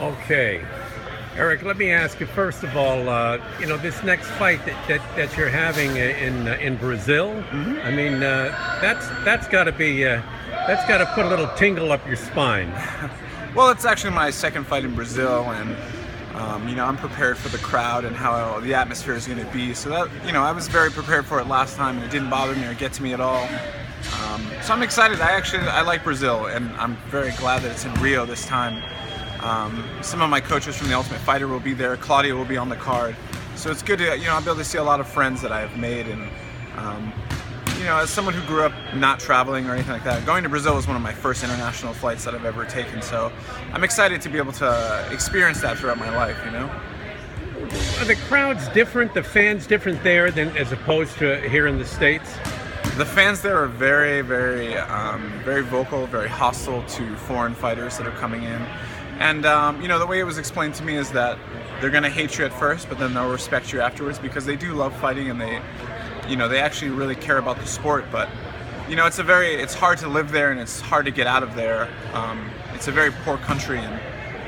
Okay. Eric, let me ask you first of all. This next fight that you're having in Brazil. I mean, that's got to be that's got to put a little tingle up your spine. Well, it's actually my second fight in Brazil, and I'm prepared for the crowd and how the atmosphere is going to be. So that I was very prepared for it last time, and it didn't bother me or get to me at all. So I'm excited. I like Brazil, and I'm very glad that it's in Rio this time. Some of my coaches from The Ultimate Fighter will be there. Claudia will be on the card. So it's good to, I'll be able to see a lot of friends that I have made. And, as someone who grew up not traveling or anything like that, going to Brazil was one of my first international flights that I've ever taken. So I'm excited to be able to experience that throughout my life, Are the crowds different, the fans different there than as opposed to here in the States? The fans there are very, very, very vocal, very hostile to foreign fighters that are coming in. And, the way it was explained to me is that they're going to hate you at first, but then they'll respect you afterwards because they do love fighting and they actually really care about the sport. But, it's hard to live there and it's hard to get out of there. It's a very poor country, and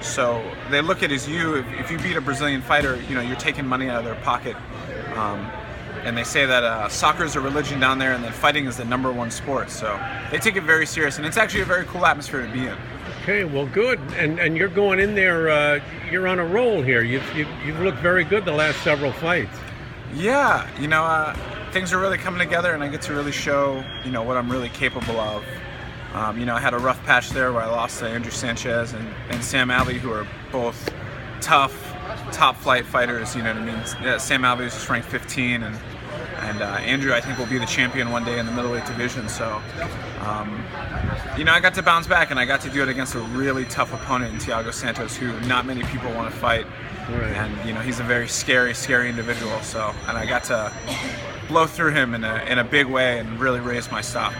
so they look at it as if you beat a Brazilian fighter, you're taking money out of their pocket. And they say that soccer is a religion down there and that fighting is the #1 sport. So they take it very serious, and it's actually a very cool atmosphere to be in. Okay, well, good. And you're going in there, you're on a roll here. You've looked very good the last several fights. Yeah, things are really coming together, and I get to really show, what I'm really capable of. I had a rough patch there where I lost to Andrew Sanchez and Sam Alvey, who are both tough, top flight fighters, you know what I mean? Yeah, Sam Alvey is just ranked 15, and Andrew, I think, will be the champion one day in the middleweight division. So, I got to bounce back, and I got to do it against a really tough opponent in Thiago Santos, who not many people want to fight. Right. And, he's a very scary, scary individual. So, and I got to blow through him in a big way and really raise my stock.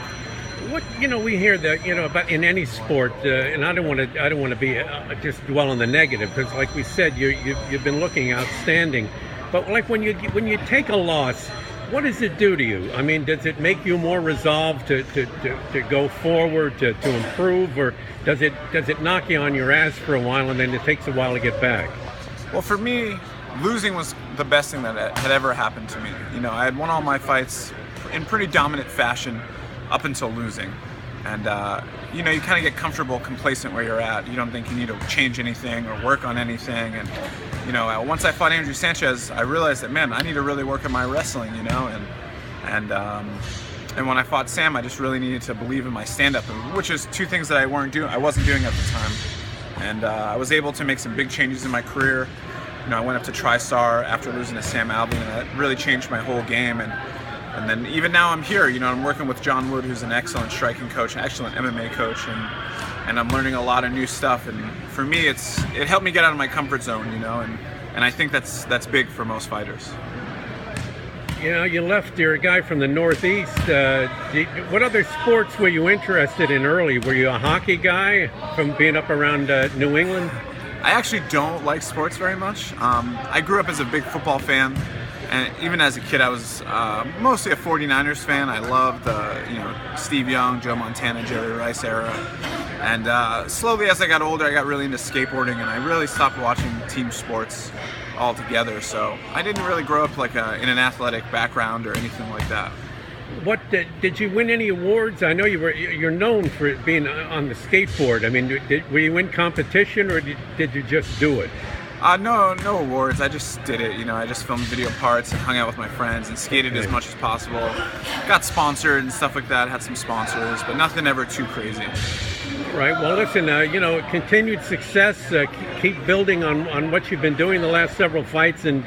What we hear that about in any sport, and I don't want to be just dwell on the negative, because like we said, you've been looking outstanding. But like when you take a loss, what does it do to you? I mean, does it make you more resolved to go forward, to improve, or does it knock you on your ass for a while and then it takes a while to get back? Well, for me, losing was the best thing that had ever happened to me. I had won all my fights in pretty dominant fashion up until losing. And, you kind of get comfortable, complacent where you're at. You don't think you need to change anything or work on anything. And, once I fought Andrew Sanchez, I realized that, man, I need to really work on my wrestling, And when I fought Sam, I just really needed to believe in my stand-up, which is two things that I wasn't doing at the time. And I was able to make some big changes in my career. I went up to TriStar after losing to Sam Alvey, and that really changed my whole game. And then even now I'm here, I'm working with John Wood, who's an excellent striking coach, an excellent MMA coach, and I'm learning a lot of new stuff. And for me, it helped me get out of my comfort zone, and I think that's big for most fighters. You left, you're a guy from the Northeast. What other sports were you interested in early? Were you a hockey guy from being up around New England? I actually don't like sports very much. I grew up as a big football fan. And even as a kid, I was mostly a 49ers fan. I loved Steve Young, Joe Montana, Jerry Rice era. And slowly as I got older, I got really into skateboarding, and I really stopped watching team sports altogether. So I didn't really grow up in an athletic background or anything like that. What did you win any awards? I know you're known for being on the skateboard. I mean, were you in competition, or did you just do it? No awards. I just did it. I just filmed video parts and hung out with my friends and skated as much as possible. Got sponsored and stuff like that. Had some sponsors, but nothing ever too crazy. Right. Well, listen. Continued success. Keep building on what you've been doing the last several fights, and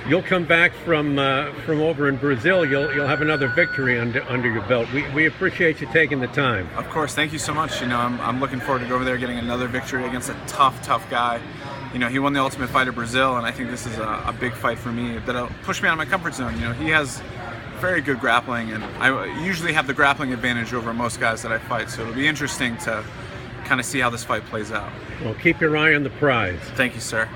you'll come back from over in Brazil. You'll have another victory under your belt. We appreciate you taking the time. Of course. Thank you so much. I'm looking forward to go over there getting another victory against a tough guy. He won the Ultimate Fighter Brazil, and I think this is a big fight for me that'll push me out of my comfort zone. He has very good grappling, and I usually have the grappling advantage over most guys that I fight, so it'll be interesting to kind of see how this fight plays out. Well, keep your eye on the prize. Thank you, sir.